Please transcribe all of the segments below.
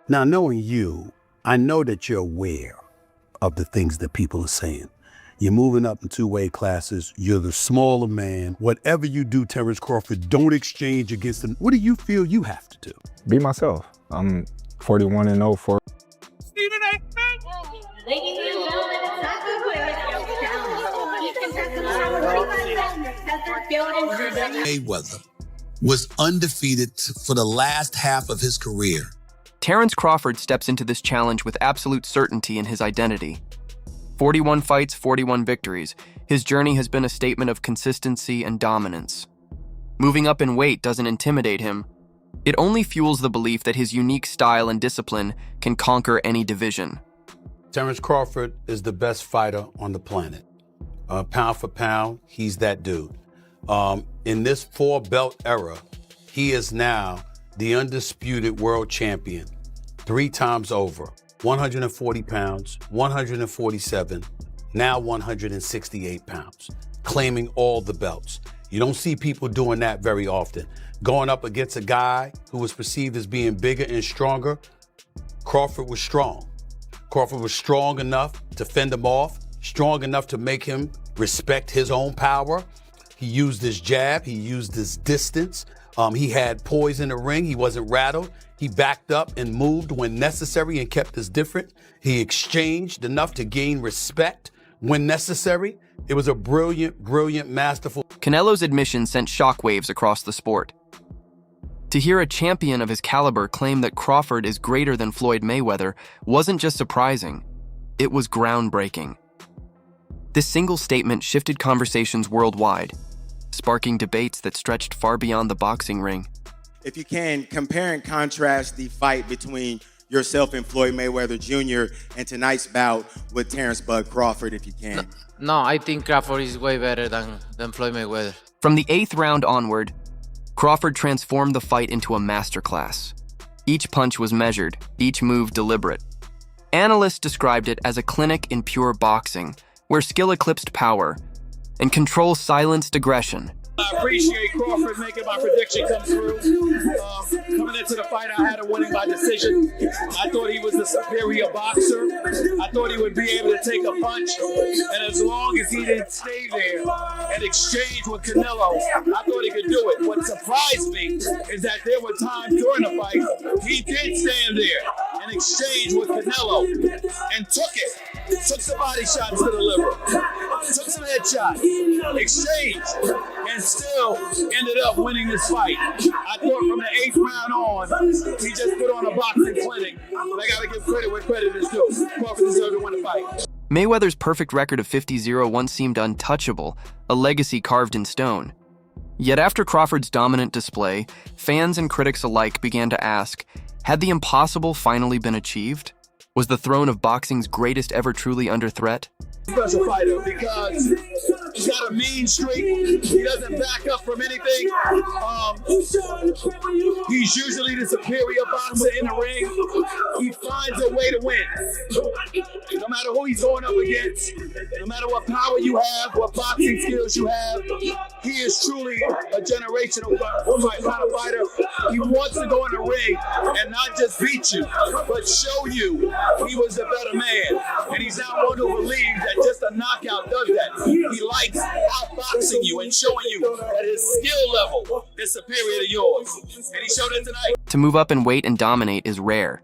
Now, knowing you, I know that you're aware of the things that people are saying. You're moving up in two-weight classes. You're the smaller man. Whatever you do, Terence Crawford, don't exchange against them. What do you feel you have to do? Be myself. I'm 41-0 for. Stephen A. Ladies and gentlemen, it's time to play. Mayweather was undefeated for the last half of his career. Terence Crawford steps into this challenge with absolute certainty in his identity. 41 fights, 41 victories. His journey has been a statement of consistency and dominance. Moving up in weight doesn't intimidate him. It only fuels the belief that his unique style and discipline can conquer any division. Terence Crawford is the best fighter on the planet. Pound for pound, he's that dude. In this four-belt era, he is now the undisputed world champion 3 times over. 140 pounds, 147, now 168 pounds, claiming all the belts. You don't see people doing that very often. Going up against a guy who was perceived as being bigger and stronger, Crawford was strong. Crawford was strong enough to fend him off, strong enough to make him respect his own power. He used his jab, he used his distance. He had poise in the ring, he wasn't rattled. He backed up and moved when necessary and kept us different. He exchanged enough to gain respect when necessary. It was a brilliant, brilliant, masterful. Canelo's admission sent shockwaves across the sport. To hear a champion of his caliber claim that Crawford is greater than Floyd Mayweather wasn't just surprising, it was groundbreaking. This single statement shifted conversations worldwide, sparking debates that stretched far beyond the boxing ring. If you can, compare and contrast the fight between yourself and Floyd Mayweather Jr. and tonight's bout with Terence "Bud" Crawford, if you can. No, I think Crawford is way better than Floyd Mayweather. From the 8th round onward, Crawford transformed the fight into a masterclass. Each punch was measured, each move deliberate. Analysts described it as a clinic in pure boxing, where skill eclipsed power and control silenced aggression. I appreciate Crawford making my prediction come through. Coming into the fight, I had him winning by decision. I thought he was the superior boxer. I thought he would be able to take a punch. And as long as he didn't stay there and exchange with Canelo, I thought he could do it. What surprised me is that there were times during the fight, he did stand there and exchange with Canelo and took it. Took some body shots to the liver. Took some headshots. Exchanged. And still ended up winning this fight. I thought from the 8th round on, he just put on a boxing clinic. But I gotta give credit where credit is due. Crawford deserved to win the fight. Mayweather's perfect record of 50-0 once seemed untouchable, a legacy carved in stone. Yet after Crawford's dominant display, fans and critics alike began to ask, had the impossible finally been achieved? Was the throne of boxing's greatest ever truly under threat? Special fighter because he's got a mean streak. He doesn't back up from anything. He's usually the superior boxer in the ring. He finds a way to win. No matter who he's going up against, no matter what power you have, what boxing skills you have, he is truly a generational kind of fighter. He wants to go in the ring and not just beat you, but show you he was a better man. And he's not one who believes that just a knockout does that. He likes outboxing you and showing you that his skill level is superior to yours. And he showed it tonight. To move up in weight and dominate is rare.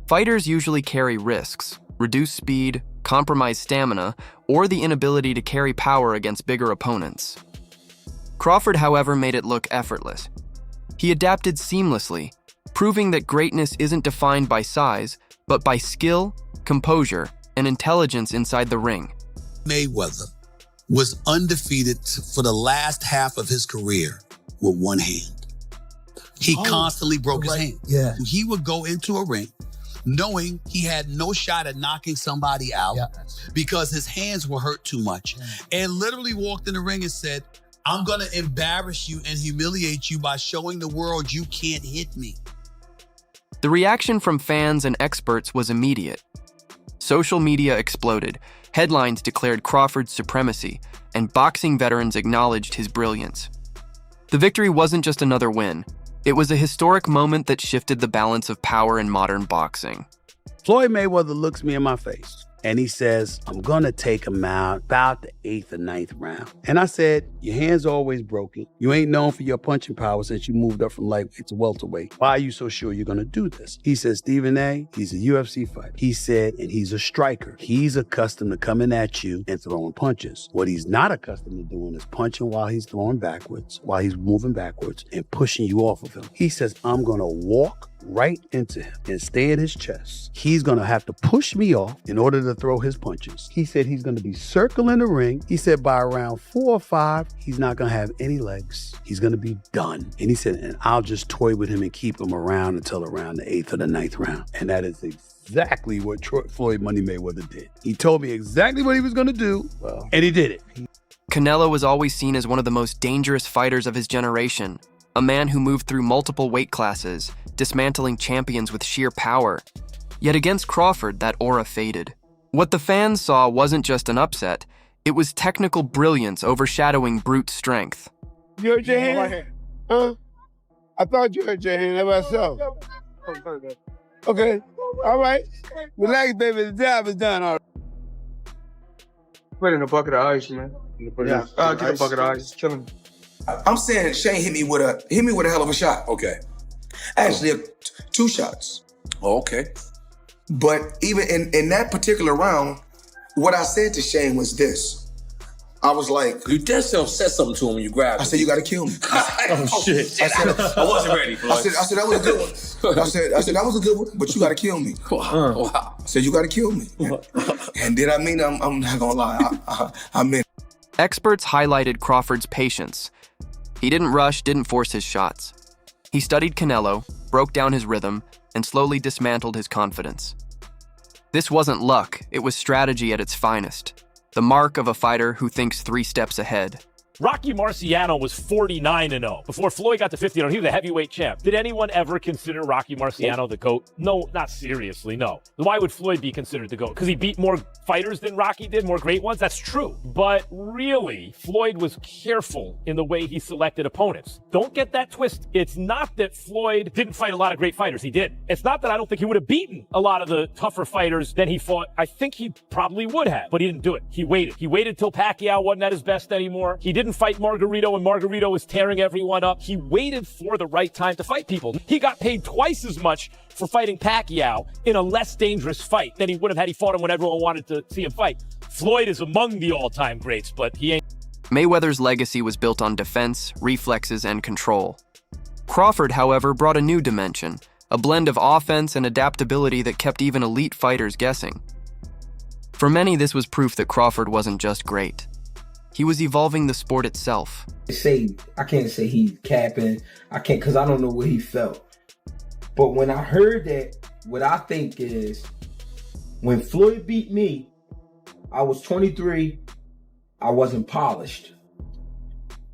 Fighters usually carry risks, reduce speed, compromise stamina, or the inability to carry power against bigger opponents. Crawford, however, made it look effortless. He adapted seamlessly, proving that greatness isn't defined by size, but by skill, composure, and intelligence inside the ring. Mayweather was undefeated for the last half of his career with one hand. He constantly broke his hand. Yeah. He would go into a ring knowing he had no shot at knocking somebody out because his hands were hurt too much, and literally walked in the ring and said, I'm gonna embarrass you and humiliate you by showing the world you can't hit me. The reaction from fans and experts was immediate. Social media exploded, headlines declared Crawford's supremacy, and boxing veterans acknowledged his brilliance. The victory wasn't just another win, It was a historic moment that shifted the balance of power in modern boxing. Floyd Mayweather looks me in my face and he says, I'm going to take him out about the 8th or 9th round. And I said, your hand's always broken. You ain't known for your punching power since you moved up from lightweight to welterweight. Why are you so sure you're going to do this? He said, Stephen A., he's a UFC fighter. He said, and he's a striker. He's accustomed to coming at you and throwing punches. What he's not accustomed to doing is punching while he's throwing backwards, while he's moving backwards and pushing you off of him. He says, I'm going to walk right into him and stay at his chest. He's going to have to push me off in order to throw his punches. He said he's going to be circling the ring. He said by around 4 or 5, he's not going to have any legs. He's going to be done. And he said, and I'll just toy with him and keep him around until around the 8th or the 9th round. And that is exactly what Floyd Money Mayweather did. He told me exactly what he was going to do, and he did it. Canelo was always seen as one of the most dangerous fighters of his generation, a man who moved through multiple weight classes, dismantling champions with sheer power. Yet against Crawford, that aura faded. What the fans saw wasn't just an upset, it was technical brilliance overshadowing brute strength. You hurt your hand? Huh? I thought you hurt your hand. That's myself. Okay. All right. Relax, baby. The job is done. All right. Put in a bucket of ice, man. Get a bucket of ice. Chilling. I'm saying Shane hit me with a hell of a shot. Okay. Actually, 2 shots. Oh, okay. But even in that particular round, what I said to Shane was this. I was like, you said something to him when you grabbed him. I said, you gotta kill me. Oh shit. I wasn't ready, Floyd. I said that was a good one. I said that was a good one, but you gotta kill me. Wow. I said, you gotta kill me. And did I mean I'm not gonna lie. I meant it. Experts highlighted Crawford's patience. He didn't rush, didn't force his shots. He studied Canelo, broke down his rhythm, and slowly dismantled his confidence. This wasn't luck, it was strategy at its finest. The mark of a fighter who thinks 3 steps ahead. Rocky Marciano was 49-0. Before Floyd got to 50, he was a heavyweight champ. Did anyone ever consider Rocky Marciano the GOAT? No, not seriously, no. Why would Floyd be considered the GOAT? Because he beat more fighters than Rocky did, more great ones? That's true. But really, Floyd was careful in the way he selected opponents. Don't get that twist. It's not that Floyd didn't fight a lot of great fighters. He did. It's not that I don't think he would have beaten a lot of the tougher fighters than he fought. I think he probably would have, but he didn't do it. He waited. He waited till Pacquiao wasn't at his best anymore. He didn't fight Margarito when Margarito was tearing everyone up. He waited for the right time to fight people. He got paid twice as much for fighting Pacquiao in a less dangerous fight than he would have had he fought him when everyone wanted to see him fight. Floyd is among the all-time greats, but he ain't. Mayweather's legacy was built on defense, reflexes, and control. Crawford, however, brought a new dimension, a blend of offense and adaptability that kept even elite fighters guessing. For many, this was proof that Crawford wasn't just great. He was evolving the sport itself. I can't say he's capping. I can't, because I don't know what he felt. But when I heard that, what I think is, when Floyd beat me, I was 23, I wasn't polished.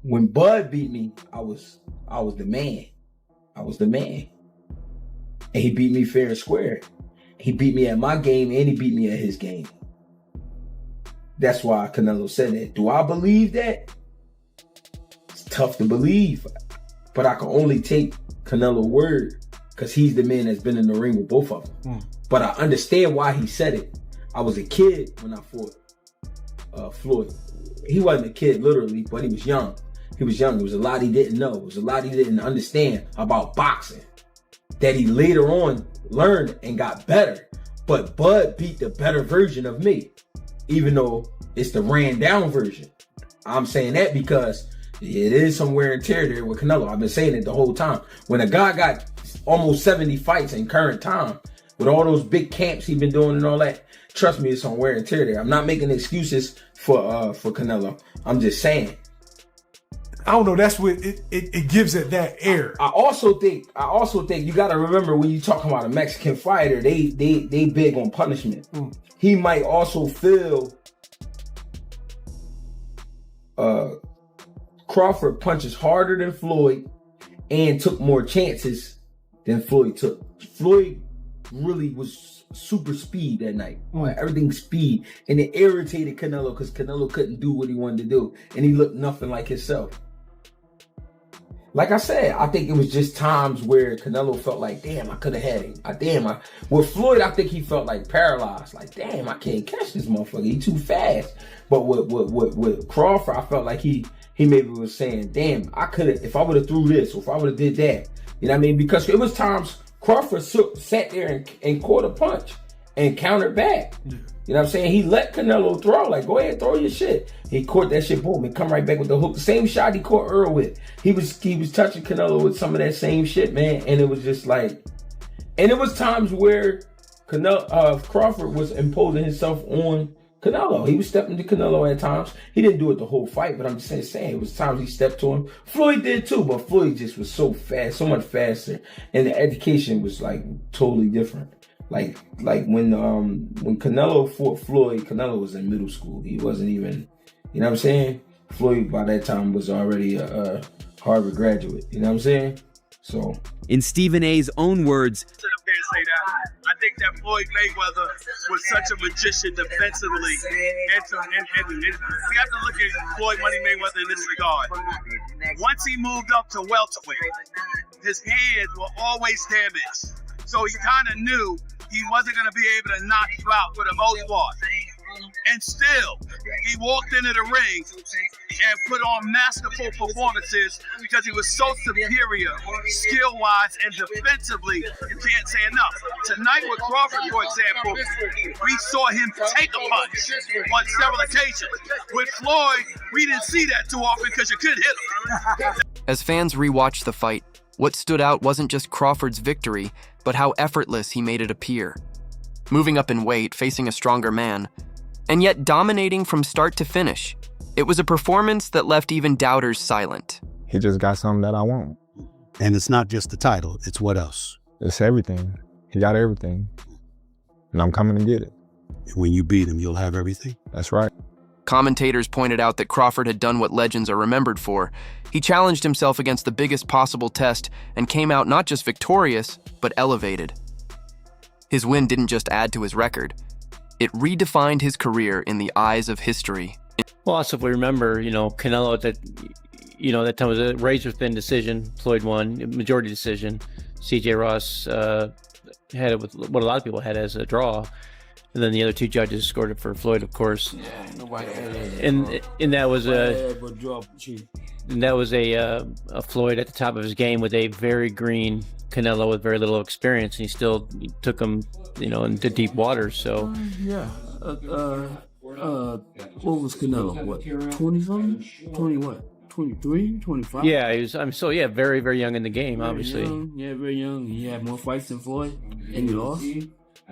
When Bud beat me, I was the man. I was the man. And he beat me fair and square. He beat me at my game and he beat me at his game. That's why Canelo said that. Do I believe that? It's tough to believe. But I can only take Canelo's word because he's the man that's been in the ring with both of them. But I understand why he said it. I was a kid when I fought Floyd. He wasn't a kid literally, but he was young. He was young. There was a lot he didn't know. There was a lot he didn't understand about boxing that he later on learned and got better. But Bud beat the better version of me, even though it's the ran down version. I'm saying that because it is some wear and tear there with Canelo. I've been saying it the whole time. When a guy got almost 70 fights in current time, with all those big camps he's been doing and all that, trust me, it's some wear and tear there. I'm not making excuses for Canelo. I'm just saying. I don't know. That's what it gives it that air. I also think you got to remember when you talking about a Mexican fighter, they big on punishment. He might also feel Crawford punches harder than Floyd and took more chances than Floyd took. Floyd really was super speed that night. Everything speed. And it irritated Canelo because Canelo couldn't do what he wanted to do. And he looked nothing like himself. like I said, I think it was just times where Canelo felt like, damn, I could have had him. With Floyd, I think he felt like paralyzed. Like, damn, I can't catch this motherfucker. He too fast. But with Crawford, I felt like he maybe was saying, damn, I could have, if I would have threw this, or if I would have did that. You know what I mean? Because it was times Crawford sat there and caught a punch and countered back. Yeah. You know what I'm saying? He let Canelo throw, like, go ahead, throw your shit. He caught that shit, boom, and come right back with the hook. Same shot he caught Earl with. He was touching Canelo with some of that same shit, man. And it was just like, and it was times where Crawford was imposing himself on Canelo. He was stepping to Canelo at times. He didn't do it the whole fight, but I'm just saying it was times he stepped to him. Floyd did too, but Floyd just was so fast, so much faster. And the education was like totally different. Like when Canelo fought Floyd, Canelo was in middle school. He wasn't even, you know what I'm saying? Floyd by that time was already a Harvard graduate. You know what I'm saying? So in Stephen A's own words, I think that Floyd Mayweather was such a magician defensively. We have to look at Floyd Money Mayweather in this regard. Once he moved up to welterweight, his hands were always damaged. So he kind of knew he wasn't going to be able to knock you out for the most part. And still, he walked into the ring and put on masterful performances because he was so superior, skill-wise and defensively. You can't say enough. Tonight with Crawford, for example, we saw him take a punch on several occasions. With Floyd, we didn't see that too often because you couldn't hit him. As fans rewatched the fight, what stood out wasn't just Crawford's victory, but how effortless he made it appear. Moving up in weight, facing a stronger man, and yet dominating from start to finish. It was a performance that left even doubters silent. He just got something that I want. And it's not just the title, it's what else? It's everything. He got everything. And I'm coming to get it. And when you beat him, you'll have everything? That's right. Commentators pointed out that Crawford had done what legends are remembered for. He challenged himself against the biggest possible test and came out not just victorious, but elevated. His win didn't just add to his record. It redefined his career in the eyes of history. Well, also, if we remember, Canelo, that time was a razor-thin decision. Floyd won, majority decision. C.J. Ross had it with what a lot of people had as a draw. And then the other two judges scored it for Floyd, of course. Yeah, nobody and that was a Floyd at the top of his game with a very green Canelo with very little experience, and he took him, into deep waters. So what was Canelo? What, 20-something? 20 what? 23, 25? Yeah, he was. Very, very young in the game, obviously. Very young. He had more fights than Floyd, and he lost.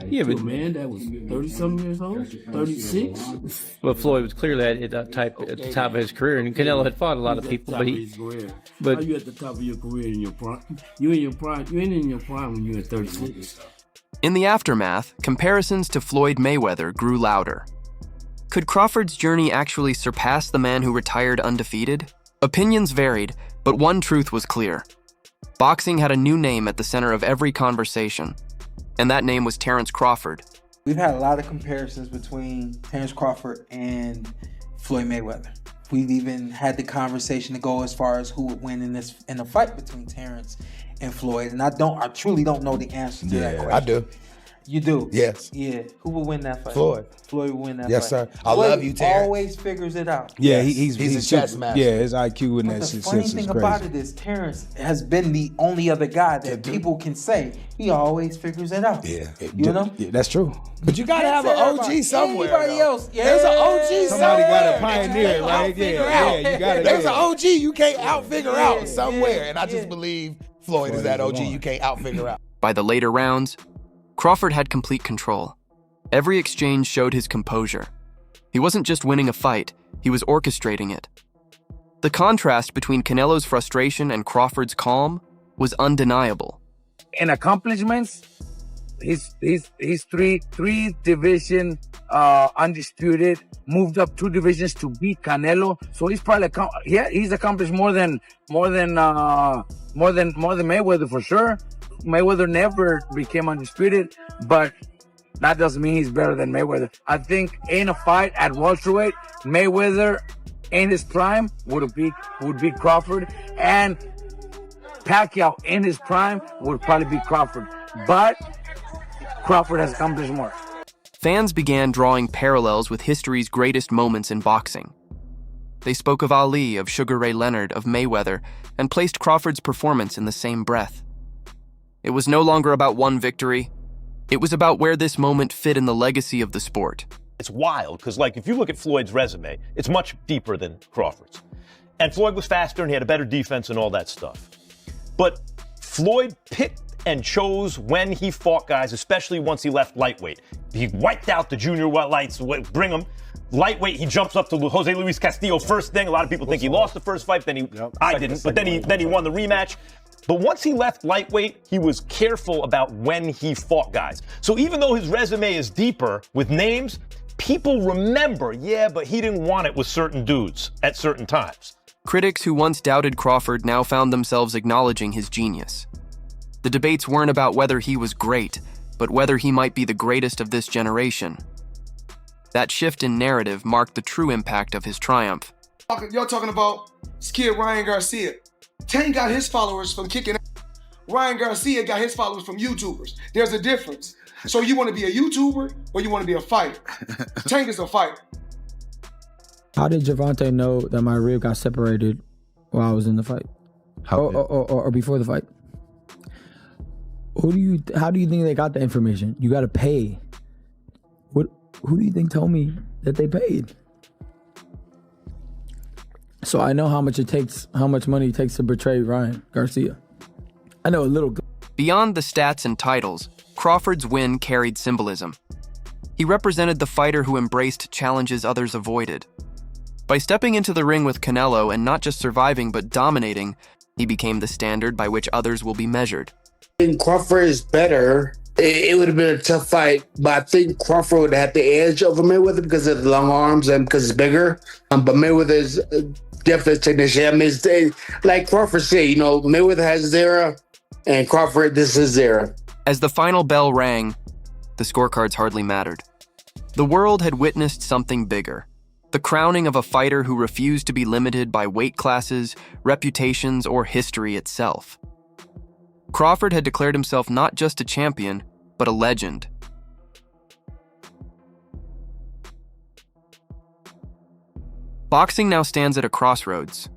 Yeah, but a man that was 30-something years old, 36. But Floyd was clearly at the top of his career, and Canelo had fought a lot of people. But how you at the top of your career in your prime? You in your prime. You ain't in your prime when you're at 36. In the aftermath, comparisons to Floyd Mayweather grew louder. Could Crawford's journey actually surpass the man who retired undefeated? Opinions varied, but one truth was clear. Boxing had a new name at the center of every conversation. And that name was Terence Crawford. We've had a lot of comparisons between Terence Crawford and Floyd Mayweather. We've even had the conversation to go as far as who would win in a fight between Terence and Floyd. And I truly don't know the answer to that question. I do. You do? Yes. Yeah. Who will win that fight? Floyd. Floyd will win that yes, fight. Yes, sir. I love you, Terence. Always figures it out. Yeah, he's a chess master. Yeah, his IQ in that shit. The funny thing about it is Terence has been the only other guy that people can say he always figures it out. Yeah. You know? Yeah, that's true. But you gotta have an OG somewhere. Anybody else? Yeah. There's an OG Somebody somewhere. got a pioneer, right? Yeah, you gotta. There's an OG you can't out-figure out somewhere. And I just believe Floyd is that OG you can't out-figure out. By the later rounds, Crawford had complete control. Every exchange showed his composure. He wasn't just winning a fight, he was orchestrating it. The contrast between Canelo's frustration and Crawford's calm was undeniable. In accomplishments, he's three division undisputed, moved up 2 divisions to beat Canelo. So he's probably he's accomplished more than Mayweather for sure. Mayweather never became undisputed, but that doesn't mean he's better than Mayweather. I think in a fight at welterweight, Mayweather in his prime would beat Crawford, and Pacquiao in his prime would probably be Crawford. But Crawford has accomplished more. Fans began drawing parallels with history's greatest moments in boxing. They spoke of Ali, of Sugar Ray Leonard, of Mayweather, and placed Crawford's performance in the same breath. It was no longer about one victory. It was about where this moment fit in the legacy of the sport. It's wild, because if you look at Floyd's resume, it's much deeper than Crawford's. And Floyd was faster and he had a better defense and all that stuff. But Floyd picked and chose when he fought guys, especially once he left lightweight. He wiped out the junior lights, bring him. Lightweight, he jumps up to Jose Luis Castillo first thing. A lot of people think he lost the first fight, I didn't, but then he won the rematch. But once he left lightweight, he was careful about when he fought guys. So even though his resume is deeper with names, people remember, but he didn't want it with certain dudes at certain times. Critics who once doubted Crawford now found themselves acknowledging his genius. The debates weren't about whether he was great, but whether he might be the greatest of this generation. That shift in narrative marked the true impact of his triumph. Y'all talking about this kid Ryan Garcia. Tank got his followers from kicking ass. Ryan Garcia got his followers from YouTubers. There's a difference. So you want to be a YouTuber or you want to be a fighter? Tank is a fighter. How did Gervonta know that my rib got separated while I was in the fight? Or before the fight? How do you think they got the information? You got to pay. Who do you think told me that they paid? So I know how much money it takes to betray Ryan Garcia. I know a little. Beyond the stats and titles, Crawford's win carried symbolism. He represented the fighter who embraced challenges others avoided. By stepping into the ring with Canelo and not just surviving but dominating, he became the standard by which others will be measured. I think Crawford is better. It would have been a tough fight, but I think Crawford would have had the edge over Mayweather because of the long arms and because it's bigger. But Mayweather is definitely a technician. I mean, like Crawford said, Mayweather has his era, and Crawford, this is his era. As the final bell rang, the scorecards hardly mattered. The world had witnessed something bigger. The crowning of a fighter who refused to be limited by weight classes, reputations, or history itself. Crawford had declared himself not just a champion, but a legend. Boxing now stands at a crossroads.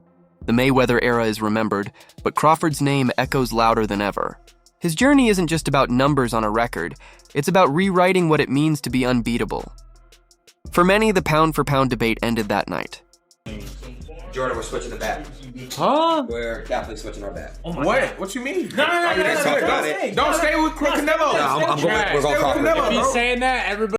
The Mayweather era is remembered, but Crawford's name echoes louder than ever. His journey isn't just about numbers on a record, it's about rewriting what it means to be unbeatable. For many, the pound-for-pound debate ended that night. Jordan, we're switching the bat. Huh? We're definitely switching our bat. Oh my What? What you mean? No, don't stay with Canelo. Canelo. If he's saying that, everybody